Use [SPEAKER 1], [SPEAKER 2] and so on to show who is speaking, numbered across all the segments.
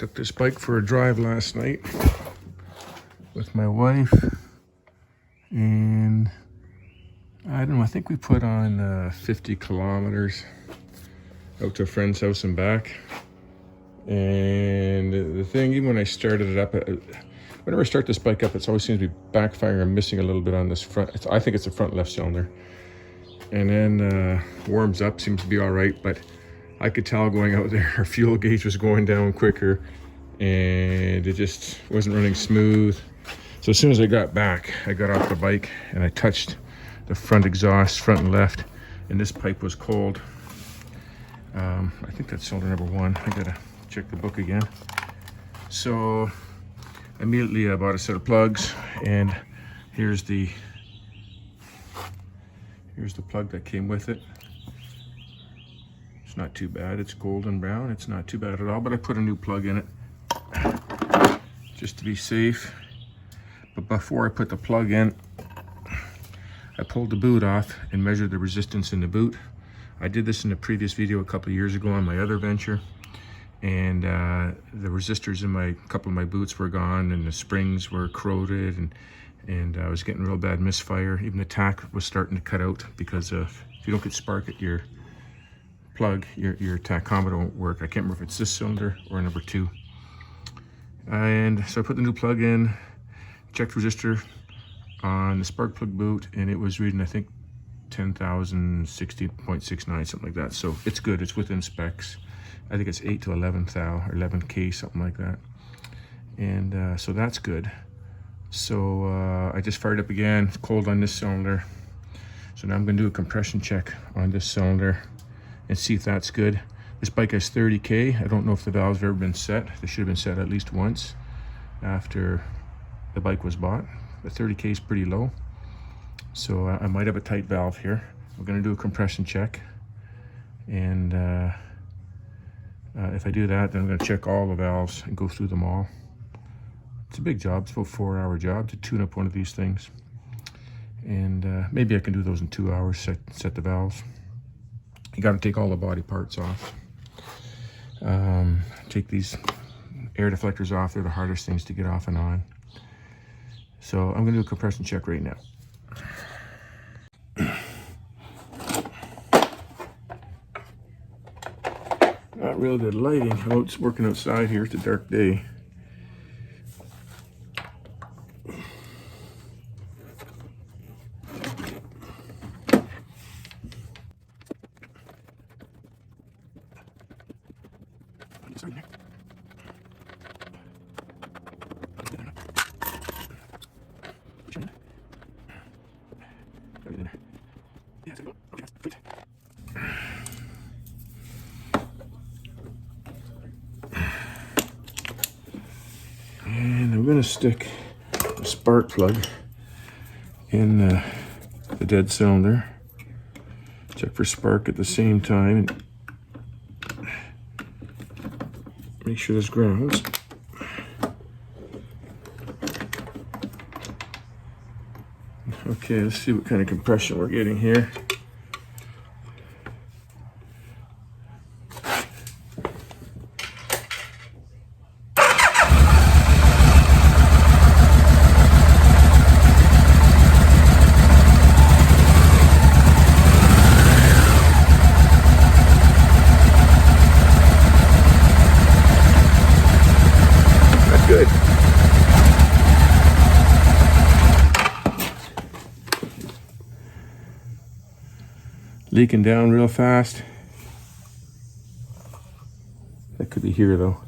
[SPEAKER 1] Took this bike for a drive last night with my wife, and I don't know, I think we put on 50 kilometers out to a friend's house and back. And the thing, even when I started it up, whenever I start this bike up, it always seems to be backfiring or missing a little bit on this front. I think it's the front left cylinder. And then warms up, seems to be all right, but I could tell going out there, our fuel gauge was going down quicker and it just wasn't running smooth. So as soon as I got back, I got off the bike and I touched the front exhaust, front and left, and this pipe was cold. I think that's cylinder number 1. I gotta check the book again. So immediately I bought a set of plugs, and here's the plug that came with it. It's not too bad. It's golden brown. It's not too bad at all, but I put a new plug in it just to be safe. But before I put the plug in, I pulled the boot off and measured the resistance in the boot. I did this in a previous video a couple of years ago on my other venture, and the resistors in a couple of my boots were gone, and the springs were corroded, and I was getting real bad misfire. Even the tack was starting to cut out because if you don't get spark at your plug, your tachometer won't work. I can't remember if it's this cylinder or number 2. And so I put the new plug in, checked resistor on the spark plug boot, and it was reading, I think, 10,060.69, something like that. So it's good. It's within specs. I think it's 8 to 11 thou or 11K, something like that. And so that's good. So I just fired up again. It's cold on this cylinder. So now I'm going to do a compression check on this cylinder and see if that's good. This bike has 30K. I don't know if the valves have ever been set. They should have been set at least once after the bike was bought. But 30K is pretty low. So I might have a tight valve here. We're going to do a compression check. And if I do that, then I'm going to check all the valves and go through them all. It's a big job. It's about a 4-hour job to tune up one of these things. And maybe I can do those in 2 hours, set the valves. You got to take all the body parts off. Take these air deflectors off. They're the hardest things to get off and on. So I'm going to do a compression check right now. Not real good lighting. Oh, it's working outside here. It's a dark day. And I'm going to stick a spark plug in the dead cylinder. Check for spark at the same time. Make sure there's grounds. Okay, let's see what kind of compression we're getting here. Good. Leaking down real fast. That could be here though.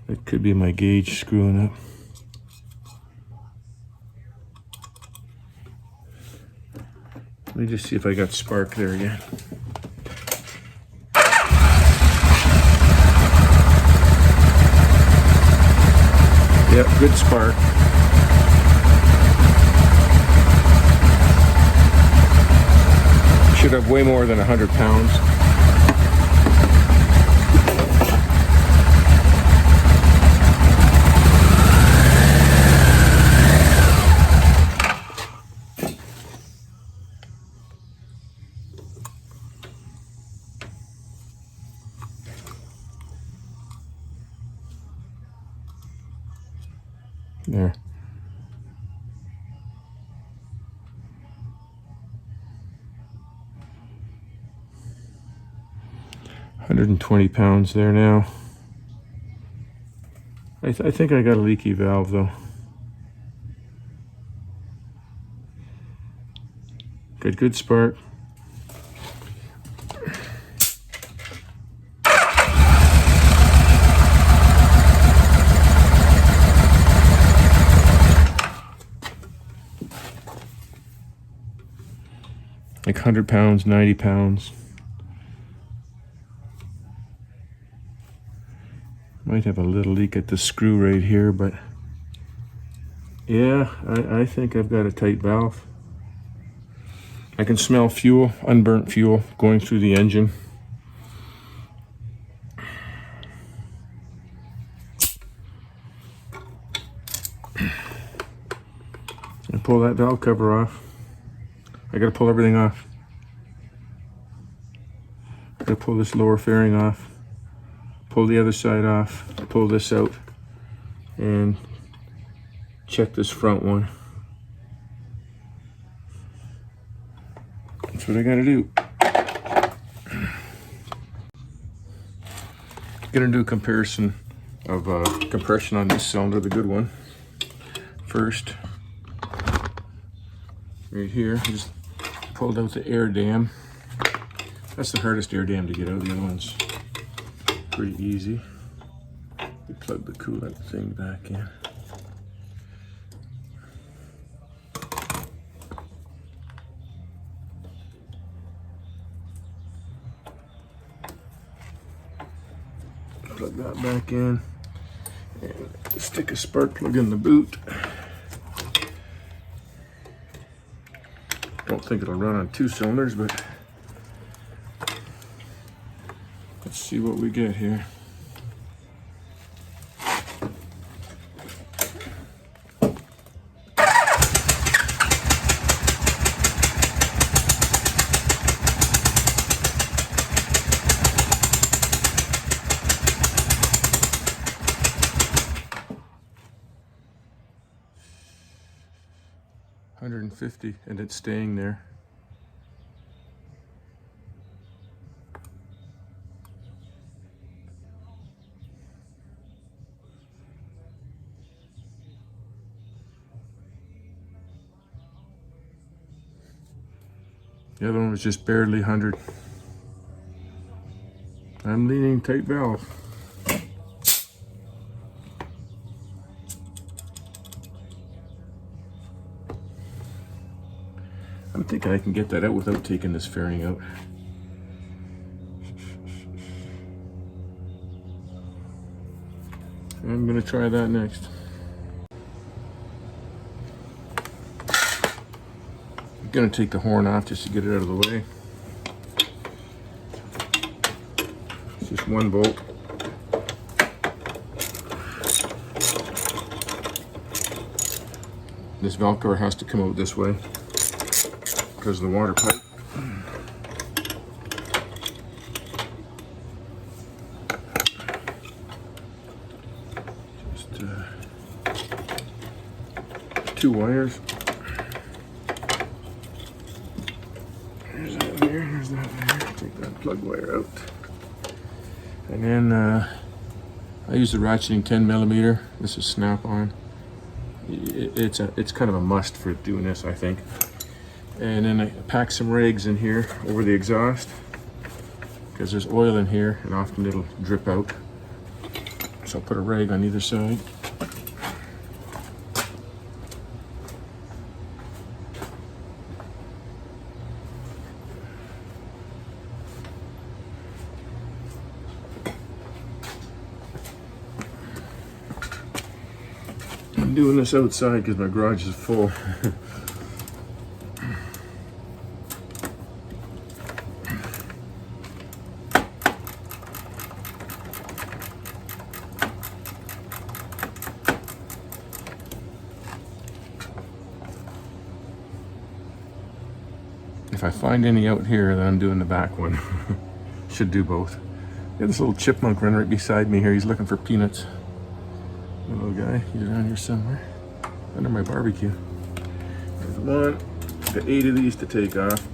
[SPEAKER 1] That could be my gauge screwing up. Let me just see if I got spark there again. Yep, good spark. Should have way more than 100 pounds. There. £120 there now. I think I got a leaky valve though. Good spark. Like 100 pounds, 90 pounds. Might have a little leak at the screw right here, but yeah, I think I've got a tight valve. I can smell fuel, unburnt fuel, going through the engine. And pull that valve cover off. I gotta pull everything off. I gotta pull this lower fairing off, pull the other side off, pull this out, and check this front one. That's what I gotta do. Gonna do a comparison of compression on this cylinder, the good one. First, right here, just pulled out the air dam. That's the hardest air dam to get out. The other one's pretty easy. You plug the coolant thing back in. Plug that back in and stick a spark plug in the boot. Don't think it'll run on 2 cylinders, but let's see what we get here. $150, and it's staying there. The other one was just barely 100. I'm leaning tight valve. I'm thinking I can get that out without taking this fairing out. I'm gonna try that next. I'm gonna take the horn off just to get it out of the way. It's just 1 bolt. This valve cover has to come out this way because of the water pipe. Just 2 wires. There's that there, there's that there. Take that plug wire out. And then I use the ratcheting 10mm. This is snap-on. It's kind of a must for doing this, I think. And then I pack some rags in here over the exhaust because there's oil in here and often it'll drip out. So I'll put a rag on either side. I'm doing this outside because my garage is full. If I find any out here, then I'm doing the back one. Should do both. Got this little chipmunk running right beside me here. He's looking for peanuts. Little guy, he's around here somewhere. under my barbecue. There's 1 to 8 of these to take off.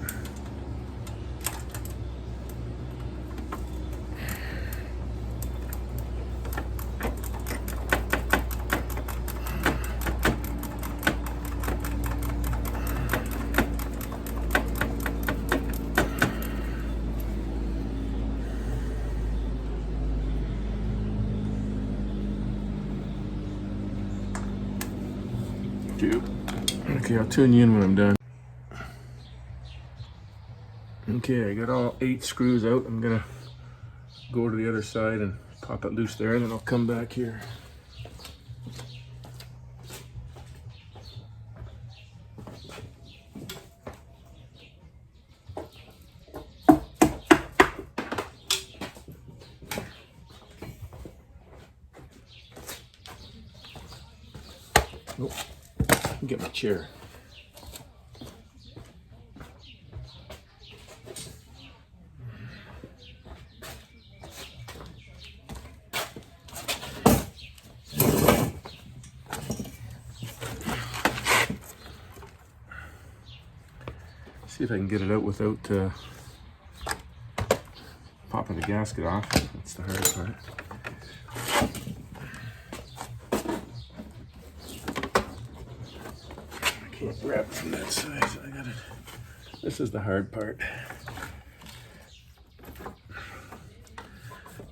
[SPEAKER 1] Okay, I'll tune you in when I'm done. Okay, I got all 8 screws out. I'm gonna go to the other side and pop it loose there, and then I'll come back here. Oh, get my chair. See if I can get it out without popping the gasket off. That's the hard part. I can't grab it from that side, so I got it. This is the hard part.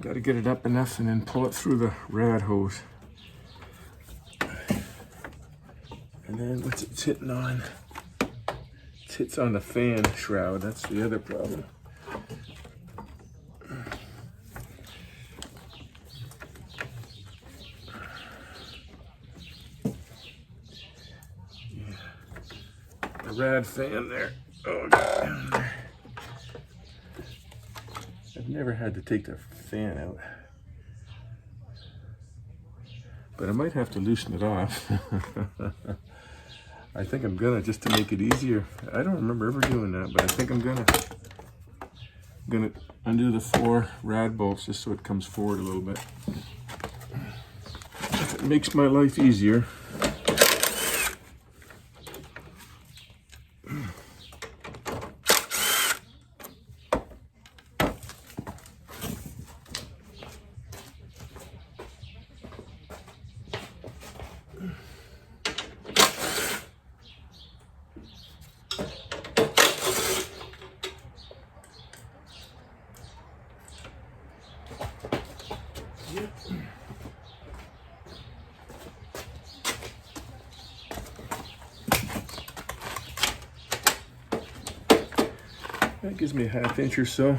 [SPEAKER 1] Got to get it up enough and then pull it through the rad hose. And then what's it hitting on? It hits on the fan shroud. That's the other problem. Yeah. The rad fan there. Oh, down there. I've never had to take the fan out, but I might have to loosen it off. I think I'm gonna, just to make it easier. I don't remember ever doing that, but I think I'm gonna undo the 4 rad bolts just so it comes forward a little bit. It makes my life easier. That gives me a 1/2 inch or so.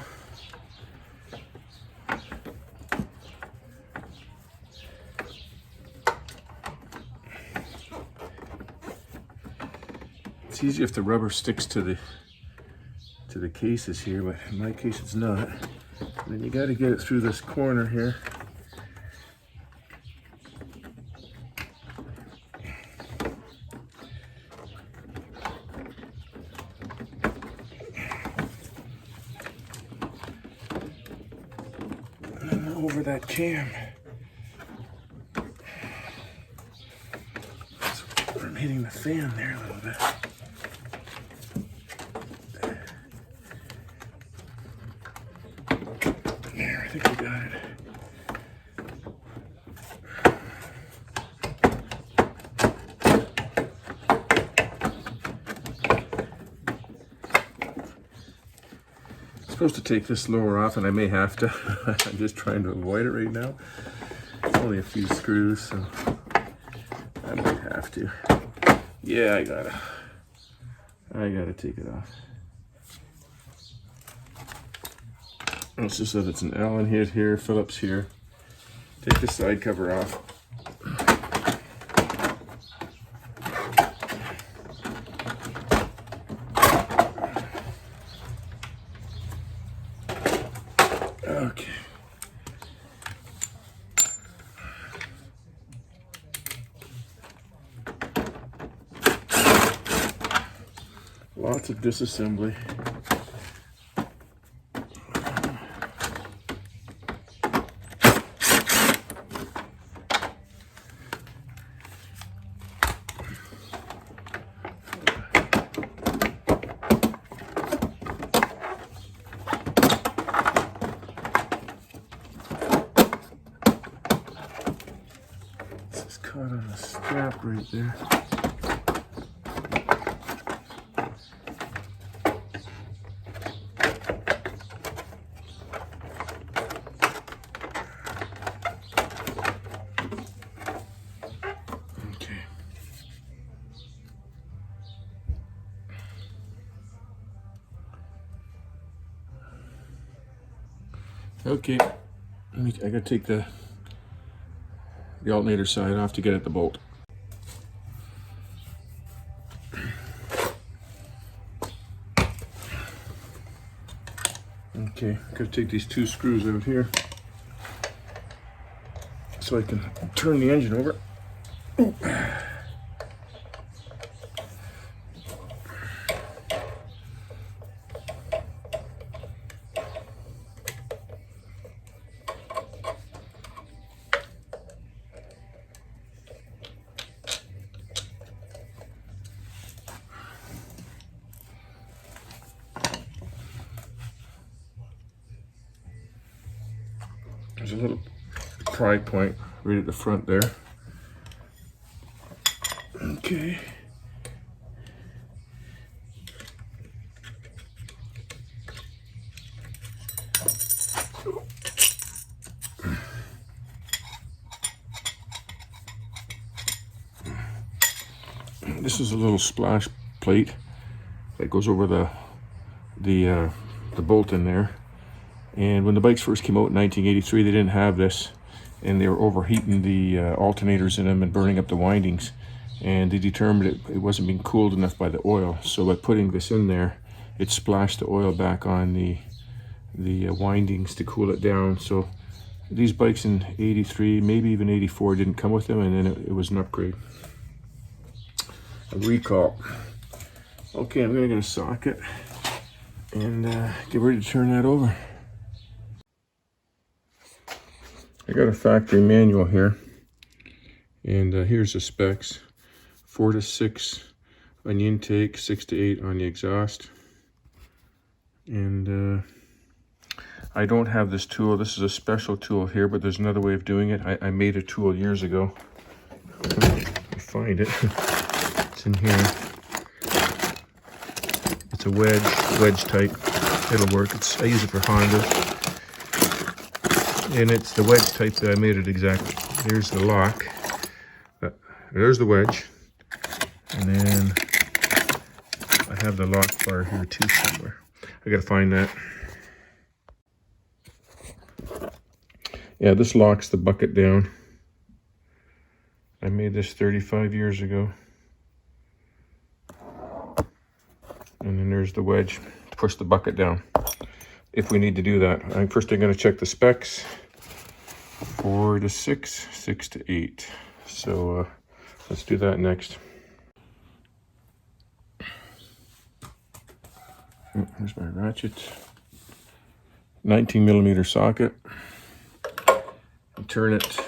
[SPEAKER 1] It's easy if the rubber sticks to the cases here, but in my case it's not. And then you got to get it through this corner here. Over that cam. So I'm hitting the fan there a little bit. There, I think we got it. Supposed to take this lower off, and I may have to. I'm just trying to avoid it right now. It's only a few screws, so I might have to. Yeah, I gotta take it off. It's just that it's an Allen head here, Phillips here. Take the side cover off. Okay. Lots of disassembly. It's caught on a strap right there. Okay, I gotta take the alternator side off to get at the bolt. Okay, gotta take these two screws out here so I can turn the engine over. Ooh. There's a little pry point right at the front there. Okay. This is a little splash plate that goes over the bolt in there. And when the bikes first came out in 1983, they didn't have this, and they were overheating the alternators in them and burning up the windings. And they determined it wasn't being cooled enough by the oil. So by putting this in there, it splashed the oil back on the windings to cool it down. So these bikes in 83, maybe even 84, didn't come with them, and then it was an upgrade. A recall. Okay, I'm gonna get a socket and get ready to turn that over. I got a factory manual here, and here's the specs: 4 to 6 on the intake, 6 to 8 on the exhaust. And I don't have this tool. This is a special tool here, but there's another way of doing it. I made a tool years ago. I find it. It's in here. It's a wedge type. It'll work. I use it for Honda. And it's the wedge type that I made it exactly. Here's the lock. There's the wedge. And then I have the lock bar here too somewhere. I gotta find that. Yeah, this locks the bucket down. I made this 35 years ago. And then there's the wedge. Push the bucket down if we need to do that. First I'm gonna check the specs. 4 to 6, 6 to 8. So let's do that next. Here's my ratchet. 19mm socket. And turn it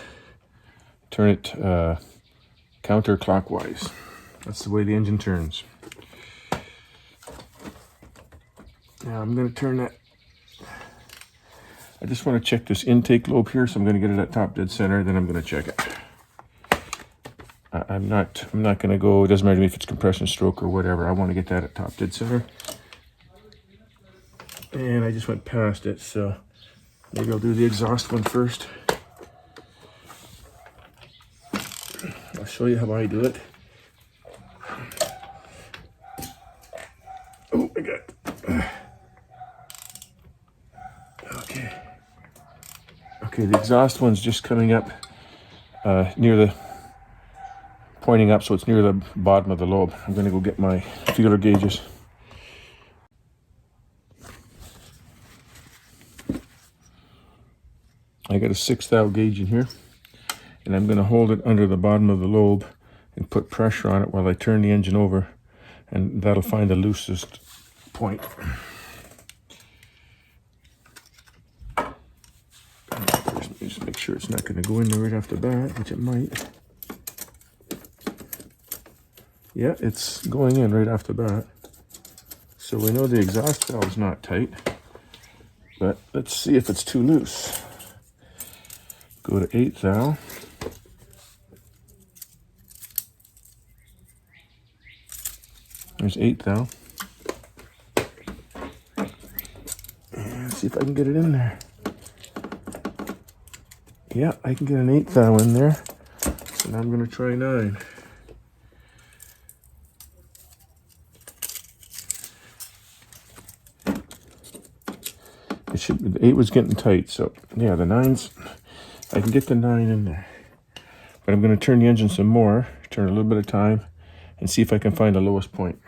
[SPEAKER 1] counterclockwise. That's the way the engine turns. Now I'm going to turn that. I just want to check this intake lobe here, so I'm going to get it at top dead center, then I'm going to check it. I'm not going to go, it doesn't matter to me if it's compression stroke or whatever. I want to get that at top dead center. And I just went past it, so maybe I'll do the exhaust one first. I'll show you how I do it. Oh, I got it. Okay, the exhaust one's just coming up pointing up, so it's near the bottom of the lobe. I'm going to go get my feeler gauges. I got a 6th gauge in here, and I'm going to hold it under the bottom of the lobe and put pressure on it while I turn the engine over, and that'll find the loosest point. Just make sure it's not going to go in there right off the bat, which it might. Yeah, it's going in right off the bat. So we know the exhaust valve's not tight, but let's see if it's too loose. Go to 8th thou. There's 8 thou. And see if I can get it in there. Yeah, I can get an 8 thou in there. So now I'm going to try 9. It should be, the 8 was getting tight, so yeah, the 9's, I can get the 9 in there. But I'm going to turn the engine some more, turn a little bit of time, and see if I can find the lowest point.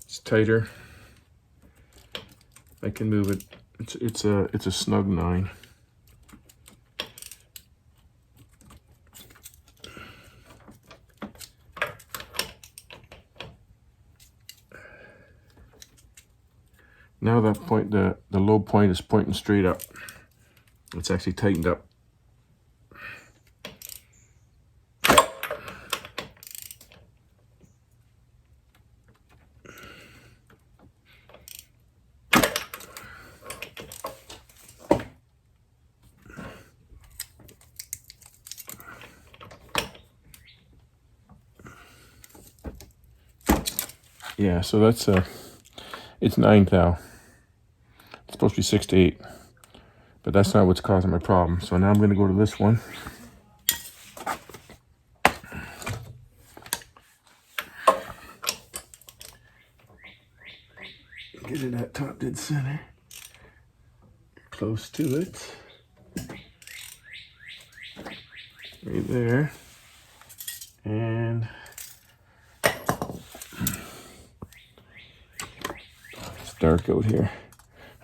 [SPEAKER 1] It's tighter. I can move it. It's a snug 9. Now that point, the low point is pointing straight up. It's actually tightened up. Yeah, so that's it's 9 thou. It's supposed to be 6 to 8, but that's not what's causing my problem. So now I'm going to go to this one. Get it at top dead center, close to it, right there, and it's dark out here.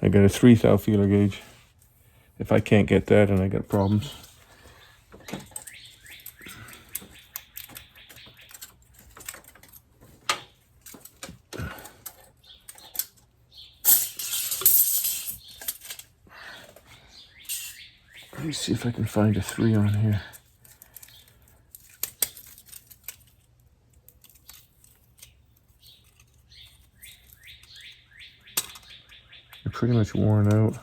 [SPEAKER 1] I got a 3 thou feeler gauge. If I can't get that, and I got problems. Let me see if I can find a 3 on here. They're pretty much worn out.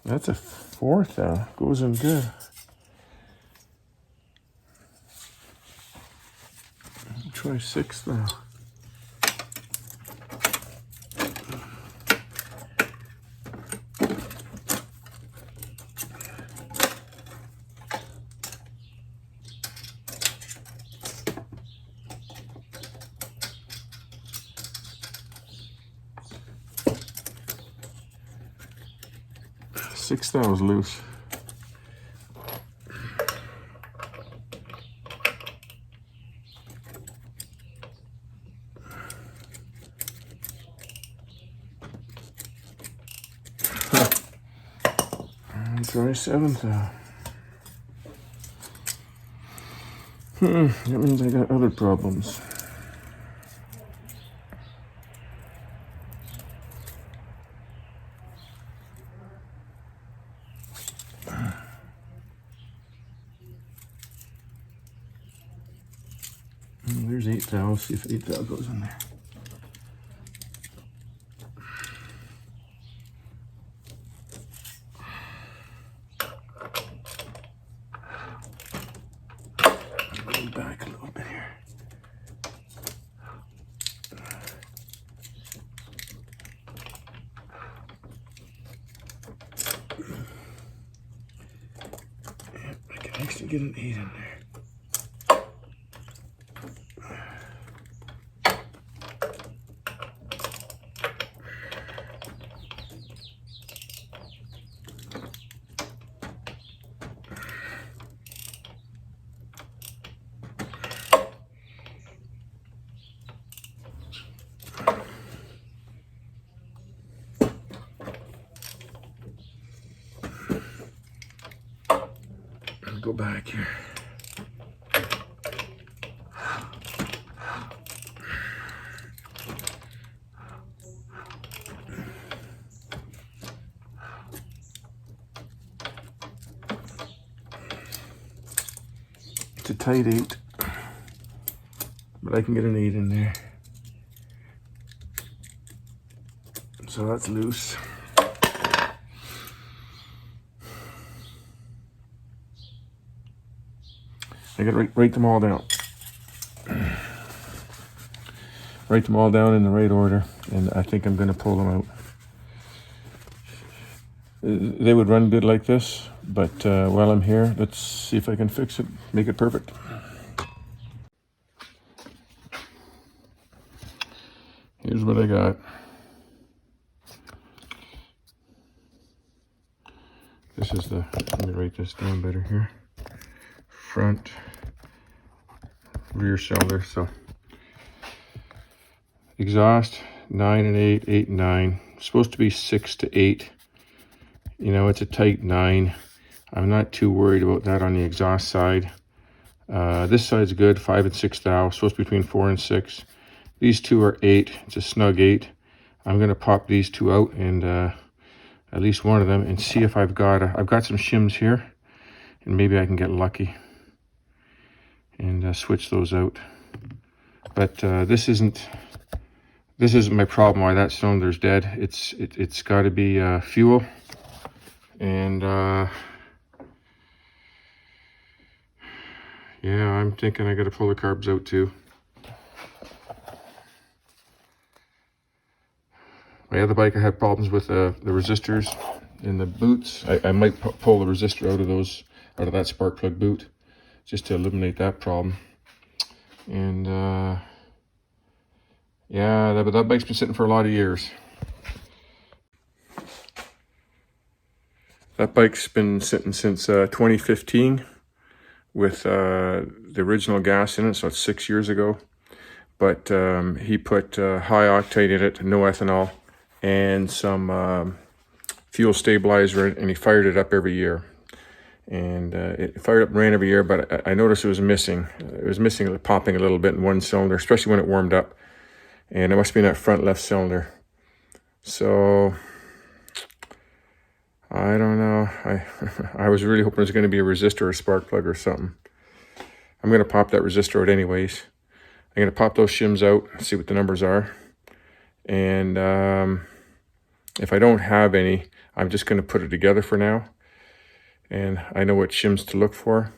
[SPEAKER 1] That's a 4 thou. Goes in good. Try 6 thou. Six thou is loose. Try 7 thou. That means I got other problems. There's 8 thou. Let's see if 8 thou goes in there. Go back a little bit here. Yep, I can actually get an 8 in there. Go back here. It's a tight 8, but I can get an 8 in there. So that's loose. I gotta write them all down. Write them all down in the right order, and I think I'm gonna pull them out. They would run good like this, but while I'm here, let's see if I can fix it, make it perfect. Here's what I got. This is the, let me write this down better here. Front, rear cylinder. So exhaust 9 and 8, 8 and 9. It's supposed to be 6 to 8. You know, it's a tight 9. I'm not too worried about that on the exhaust side. This side's good, 5 and 6 thou. Supposed to be between 4 and 6. These two are 8. It's a snug 8. I'm gonna pop these two out and at least one of them, and see if I've got some shims here, and maybe I can get lucky and switch those out. But this isn't my problem. Why that cylinder's dead? It's got to be fuel, and yeah, I'm thinking I got to pull the carbs out too. My other bike, I had problems with the resistors in the boots. I might pull the resistor out of that spark plug boot, just to eliminate that problem. And yeah, that bike's been sitting for a lot of years. That bike's been sitting since 2015 with the original gas in it, so it's 6 years ago. But he put high octane in it, no ethanol, and some fuel stabilizer, and he fired it up every year. And it fired up and ran every year, but I noticed it was missing. It was missing, popping a little bit in one cylinder, especially when it warmed up. And it must be in that front left cylinder. So I don't know. I was really hoping it was going to be a resistor or a spark plug or something. I'm going to pop that resistor out anyways. I'm going to pop those shims out, see what the numbers are. And if I don't have any, I'm just going to put it together for now. And I know what shims to look for.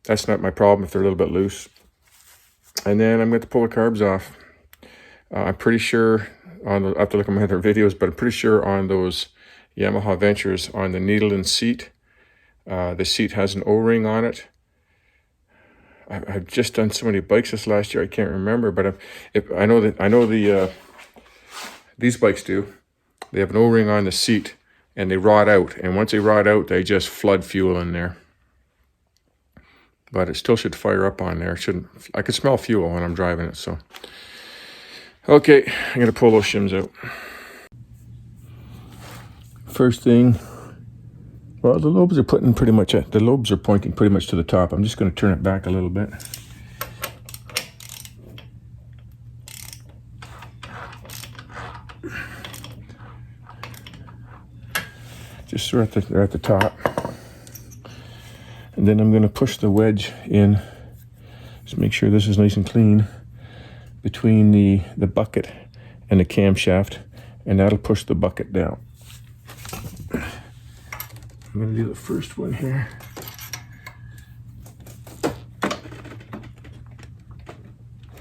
[SPEAKER 1] That's not my problem if they're a little bit loose. And then I'm going to pull the carbs off. I'm pretty sure, I have to look at my other videos, but I'm pretty sure on those Yamaha Ventures, on the needle and seat, the seat has an O-ring on it. I've just done so many bikes this last year, I can't remember, but I know these bikes do. They have an O-ring on the seat, and they rot out. And once they rot out, they just flood fuel in there. But it still should fire up on there. It shouldn't. I can smell fuel when I'm driving it. So, okay, I'm gonna pull those shims out. First thing, well, the lobes are pointing pretty much to the top. I'm just gonna turn it back a little bit. Just so they're at the top. And then I'm going to push the wedge in, just make sure this is nice and clean, between the bucket and the camshaft, and that'll push the bucket down. I'm going to do the first one here.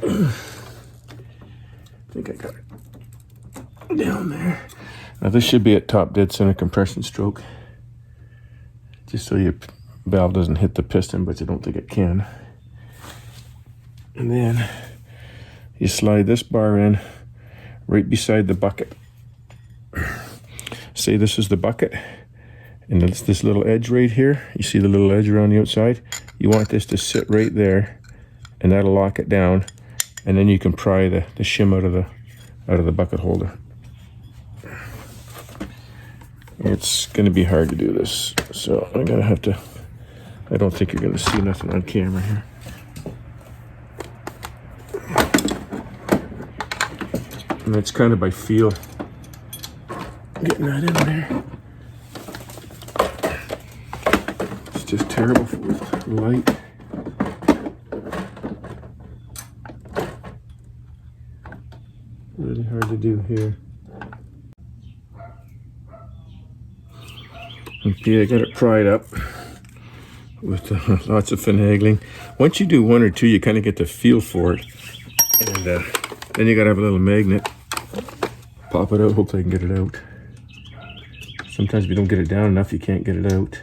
[SPEAKER 1] I think I got it down there. Now this should be at top dead center compression stroke, just so your valve doesn't hit the piston, but I don't think it can. And then you slide this bar in right beside the bucket. Say this is the bucket, and it's this little edge right here. You see the little edge around the outside? You want this to sit right there, and that'll lock it down, and then you can pry the shim out of the bucket holder. It's going to be hard to do this, so I'm going to have to, I don't think you're going to see nothing on camera here. And it's kind of by feel, getting that in there. It's just terrible with light. hard to do here. Okay, I got it pried up with lots of finagling. Once you do one or two, you kind of get the feel for it. And then you got to have a little magnet. Pop it out, hopefully I can get it out. Sometimes if you don't get it down enough, you can't get it out.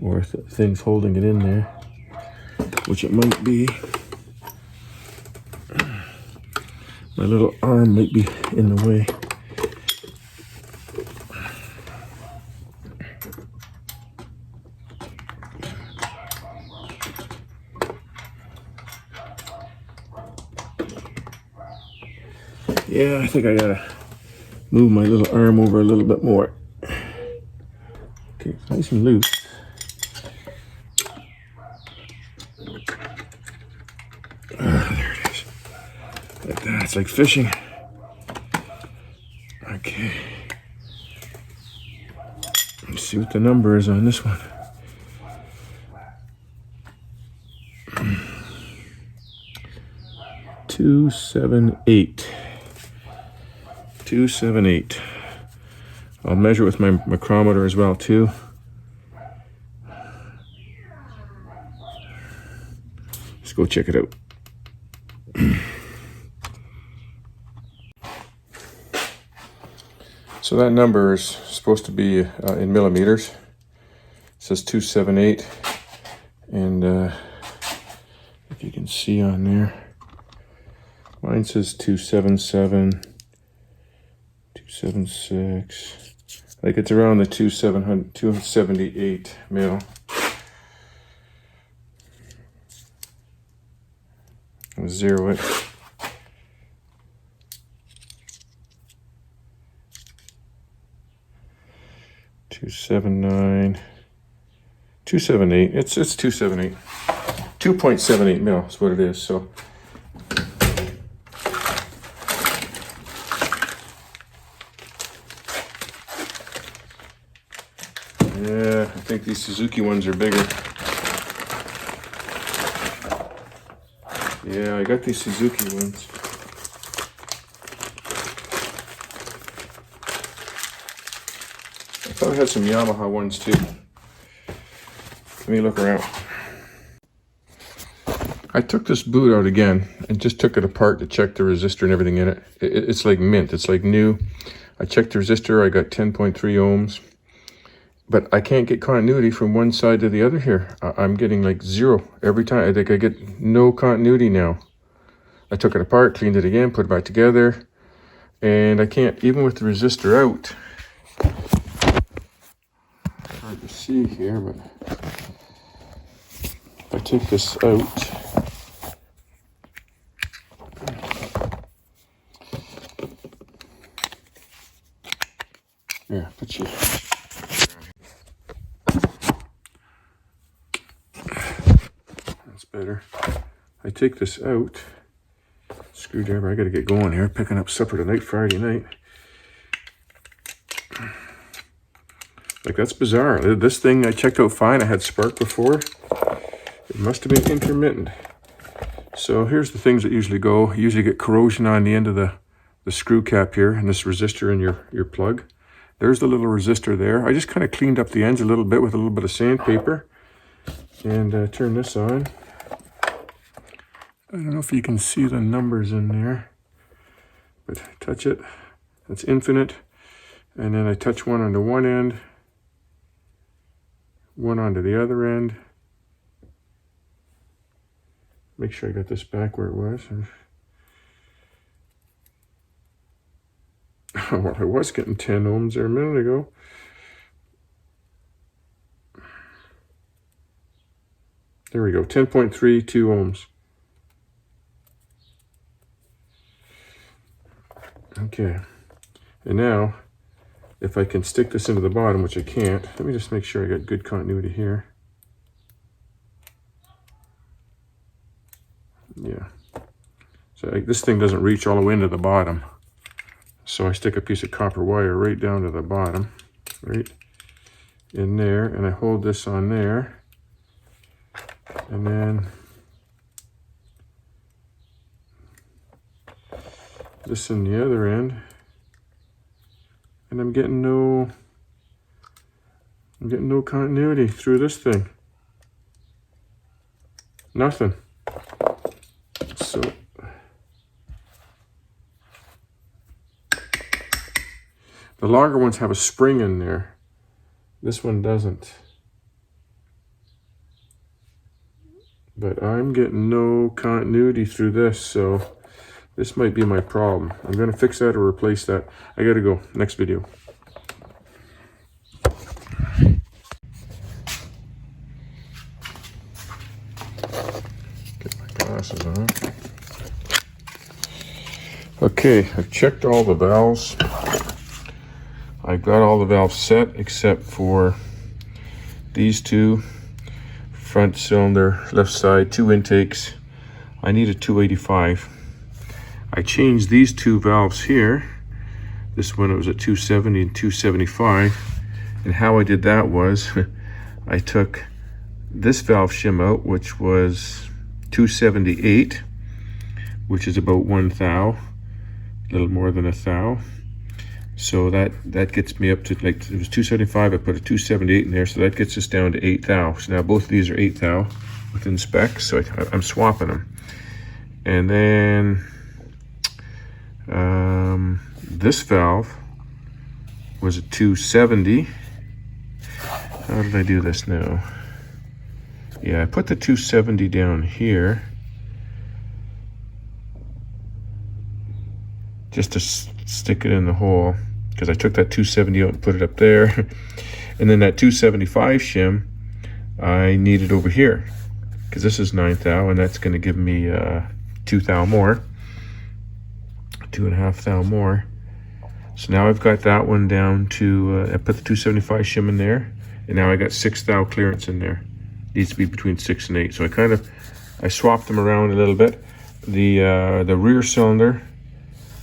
[SPEAKER 1] Or if the thing's holding it in there, which it might be. My little arm might be in the way. Yeah, I think I gotta move my little arm over a little bit more. Okay, it's nice and loose. There it is. Like that, it's like fishing. Okay. Let's see what the number is on this one. $278. 278. I'll measure with my micrometer as well too. Let's go check it out. So that number is supposed to be in millimeters. It says 278, and if you can see on there, mine says 277, 276. I think it's around the 278 mil. I'll zero it. $279, $278. It's 278. 2.78 mil is what it is. So yeah, I think these Suzuki ones are bigger. Yeah, I got these Suzuki ones. I thought I had some Yamaha ones too. Let me look around. I took this boot out again and just took it apart to check the resistor and everything in it. It's like mint, it's like new. I checked the resistor, I got 10.3 ohms. But I can't get continuity from one side to the other here. I'm getting like zero every time. I think I get no continuity now. I took it apart, cleaned it again, put it back together. And I can't, even with the resistor out. Hard to see here, but if I take this out. Yeah, put you. That's better. I take this out. Screwdriver, I gotta get going here. Picking up supper tonight, Friday night. Like, that's bizarre. This thing I checked out fine. I had spark before. It must have been intermittent. So here's the things that usually go. You usually get corrosion on the end of the screw cap here and this resistor in your plug. There's the little resistor there. I just kind of cleaned up the ends a little bit with a little bit of sandpaper. And turn this on. I don't know if you can see the numbers in there, but touch it. That's infinite. And then I touch one onto one end, one onto the other end. Make sure I got this back where it was. Well, I was getting 10 ohms there a minute ago. There we go, 10.32 ohms. Okay, and now, if I can stick this into the bottom, which I can't, let me just make sure I got good continuity here. Yeah, so this thing doesn't reach all the way into the bottom. So I stick a piece of copper wire right down to the bottom, right in there, and I hold this on there. And then this in the other end, and I'm getting no continuity through this thing. Nothing. So the longer ones have a spring in there. This one doesn't. But I'm getting no continuity through this, so this might be my problem. I'm gonna fix that or replace that. I gotta go. Next video. Get my glasses on. Okay, I've checked all the valves. I've got all the valves set except for these two. Front cylinder, left side, 2 intakes. I need a 285. I changed these 2 valves here. This one, it was at 270 and 275. And how I did that was I took this valve shim out, which was 278, which is about 1 thou, a little more than a thou. So that gets me up to, like, it was 275, I put a 278 in there, so that gets us down to 8 thou. So now both of these are 8 thou within specs, so I'm swapping them. And then this valve was a 270. How did I do this now? Yeah, I put the 270 down here just to stick it in the hole, because I took that 270 out and put it up there. And then that 275 shim I need it over here, because this is 9 thou, and that's going to give me 2 thou more, 2.5 thou more. So now I've got that one down to, I put the 275 shim in there, and now I got 6 thou clearance in there. Needs to be between 6 and 8. So I swapped them around a little bit. The rear cylinder,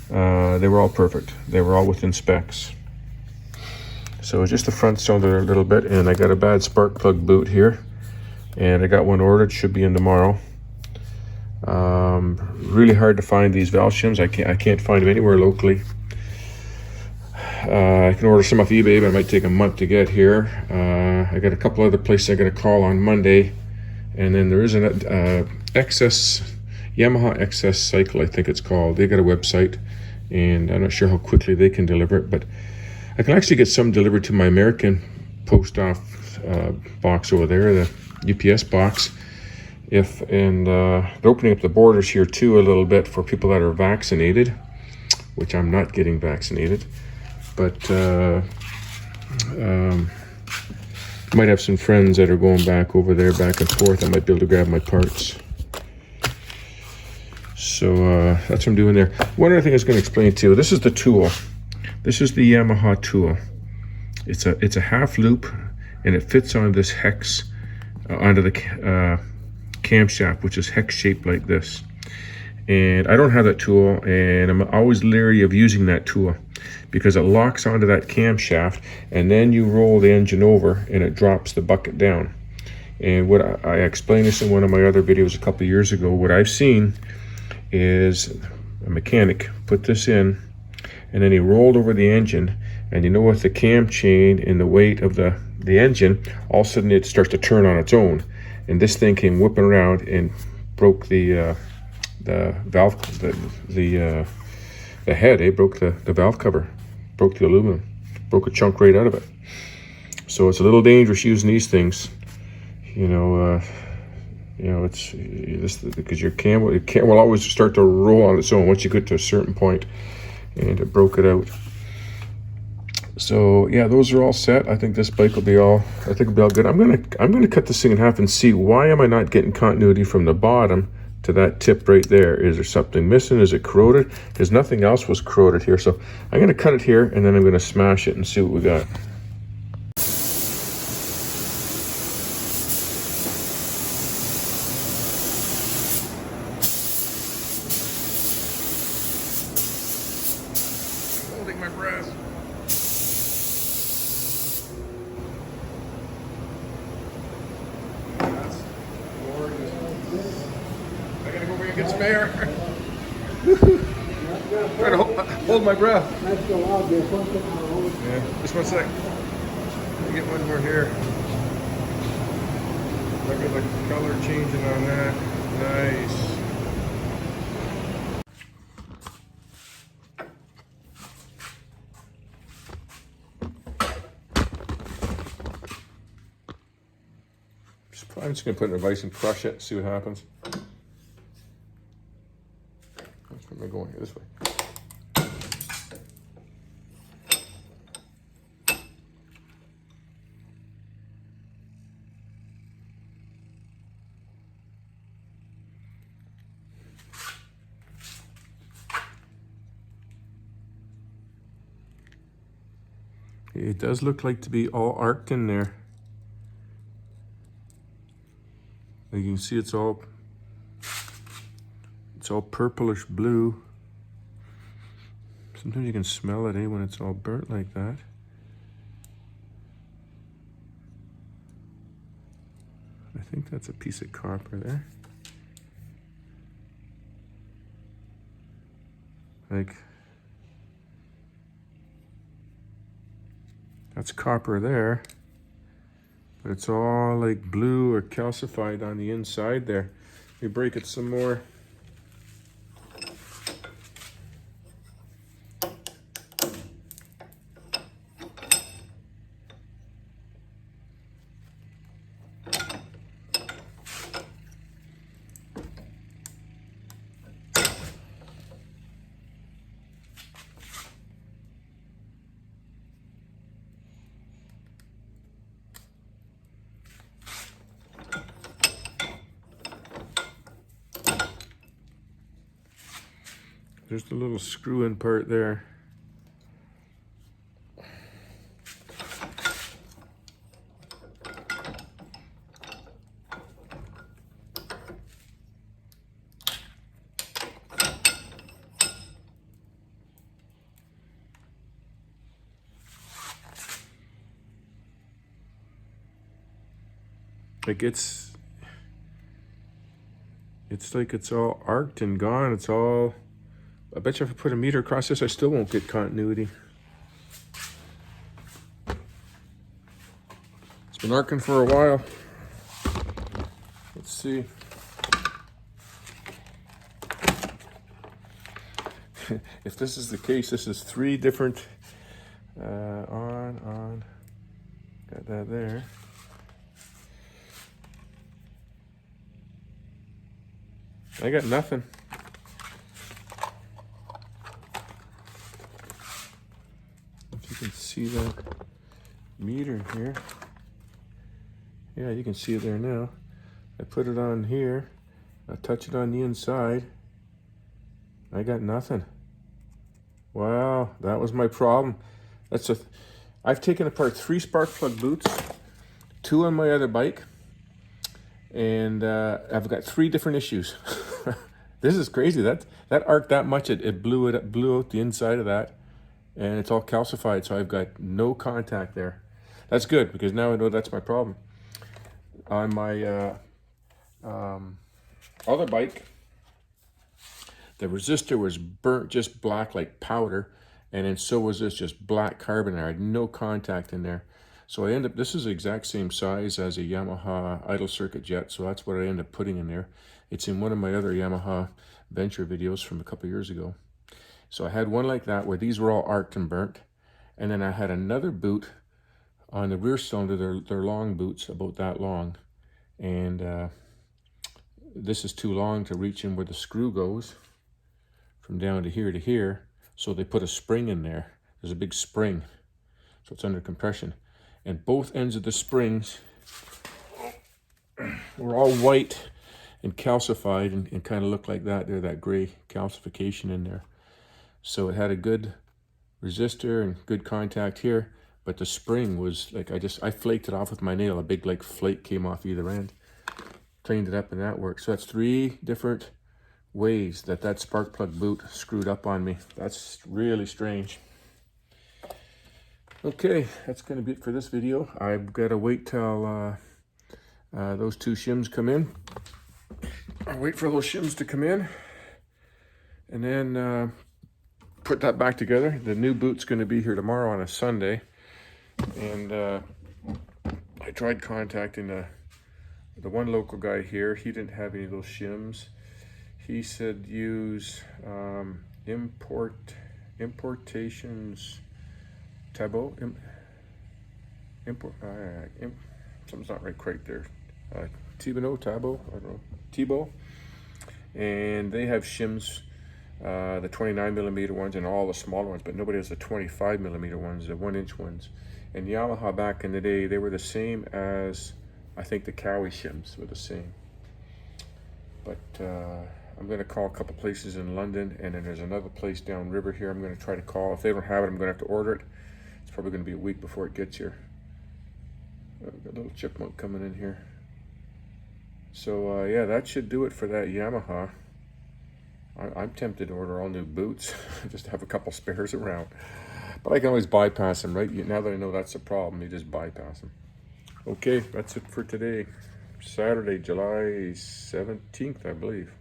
[SPEAKER 1] they were all perfect. They were all within specs. So it's just the front cylinder a little bit, and I got a bad spark plug boot here, and I got one ordered. Should be in tomorrow. Really hard to find these valve shims. I can't find them anywhere locally. I can order some off eBay, but it might take a month to get here. I got a couple other places I got to call on Monday, and then there is an Yamaha XS Cycle, I think it's called. They got a website, and I'm not sure how quickly they can deliver it, but I can actually get some delivered to my American post off box over there, the UPS box. They're opening up the borders here too a little bit for people that are vaccinated, which I'm not getting vaccinated, but might have some friends that are going back over there, back and forth. I might be able to grab my parts. So that's what I'm doing there. One other thing I was going to explain to you, this is the tool. This is the Yamaha tool. It's a half loop, and it fits on this hex, onto the camshaft, which is hex shaped like this. And I don't have that tool, and I'm always leery of using that tool because it locks onto that camshaft, and then you roll the engine over and it drops the bucket down. And what I explained this in one of my other videos a couple of years ago. What I've seen is a mechanic put this in, and then he rolled over the engine, and you know, with the cam chain and the weight of the engine, all of a sudden it starts to turn on its own, and this thing came whipping around and broke the valve, the head. It broke the valve cover, broke the aluminum, broke a chunk right out of it. So it's a little dangerous using these things, you know. It's this, because your cam will always start to roll on its own once you get to a certain point, and it broke it out. So yeah, those are all set. I think this bike will be all. I think it'll be all good. I'm gonna cut this thing in half and see why am I not getting continuity from the bottom to that tip right there. Is there something missing? Is it corroded? Because nothing else was corroded here. So I'm gonna cut it here, and then I'm gonna smash it and see what we got. Holding my breath. That's gorgeous. I gotta go over and get some air. Trying to hold my breath.
[SPEAKER 2] That's so obvious.
[SPEAKER 1] Yeah, just one sec. Let me get one more here. Look at the color changing on that. Nice. I'm just going to put it in a vise and crush it, see what happens. Where am I going here? This way. It does look like to be all arced in there. You can see it's all purplish blue. Sometimes you can smell it, when it's all burnt like that. I think that's a piece of copper there. Like, that's copper there, but it's all like blue or calcified on the inside there. Let me break it some more. There's the little screw-in part there. Like it's like it's all arced and gone. It's all, I bet you if I put a meter across this, I still won't get continuity. It's been arcing for a while. Let's see. If this is the case, this is 3 different, on, got that there. I got nothing. If you can see that meter here. Yeah, you can see it there now. I put it on here. I touch it on the inside. I got nothing. Wow, that was my problem. I've taken apart 3 spark plug boots, 2 on my other bike, and I've got 3 different issues. This is crazy. That arced that much, it blew out the inside of that, and it's all calcified, so I've got no contact there. That's good, because now I know that's my problem. On my other bike, the resistor was burnt just black like powder, and then so was this, just black carbon there. I had no contact in there. So I end up, this is the exact same size as a Yamaha idle circuit jet, so that's what I end up putting in there. It's in one of my other Yamaha Venture videos from a couple years ago. So I had one like that where these were all arced and burnt, and then I had another boot on the rear cylinder. They're long boots, about that long, and this is too long to reach in where the screw goes from down to here, so they put a spring in there. There's a big spring, so it's under compression, and both ends of the springs were all white and calcified and kind of look like that. There's that gray calcification in there. So it had a good resistor and good contact here, but the spring was like, I flaked it off with my nail. A big like flake came off either end. Cleaned it up and that worked. So that's 3 different ways that spark plug boot screwed up on me. That's really strange. Okay, that's going to be it for this video. I've got to wait till those 2 shims come in. I'll wait for those shims to come in, and then put that back together. The new boot's going to be here tomorrow on a Sunday. And I tried contacting the one local guy here. He didn't have any of those shims. He said use importations Tabo. Something's not right quite there. Tabo, I don't know. Tabo. And they have shims, the 29mm ones and all the smaller ones, but nobody has the 25mm ones, the 1-inch ones. And Yamaha back in the day, they were the same as, I think the Cowie shims were the same. But I'm going to call a couple places in London, and then there's another place downriver here I'm going to try to call. If they don't have it, I'm going to have to order it. It's probably going to be a week before it gets here. I've got a little chipmunk coming in here. So yeah, that should do it for that Yamaha. I'm tempted to order all new boots just to have a couple spares around. But I can always bypass them, right? Now that I know that's a problem, you just bypass them. Okay, that's it for today. Saturday, July 17th, I believe.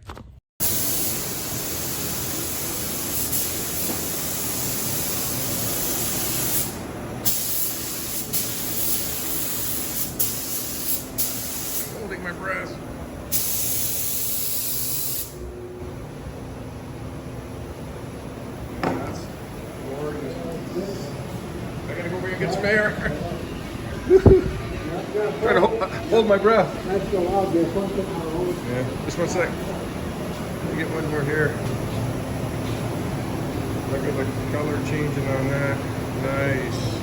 [SPEAKER 1] Holding my breath. That's gorgeous. I gotta go over here and get spare. Trying to hold my breath. Yeah, just 1 sec. Let me get one more here. Look at the color changing on that. Nice.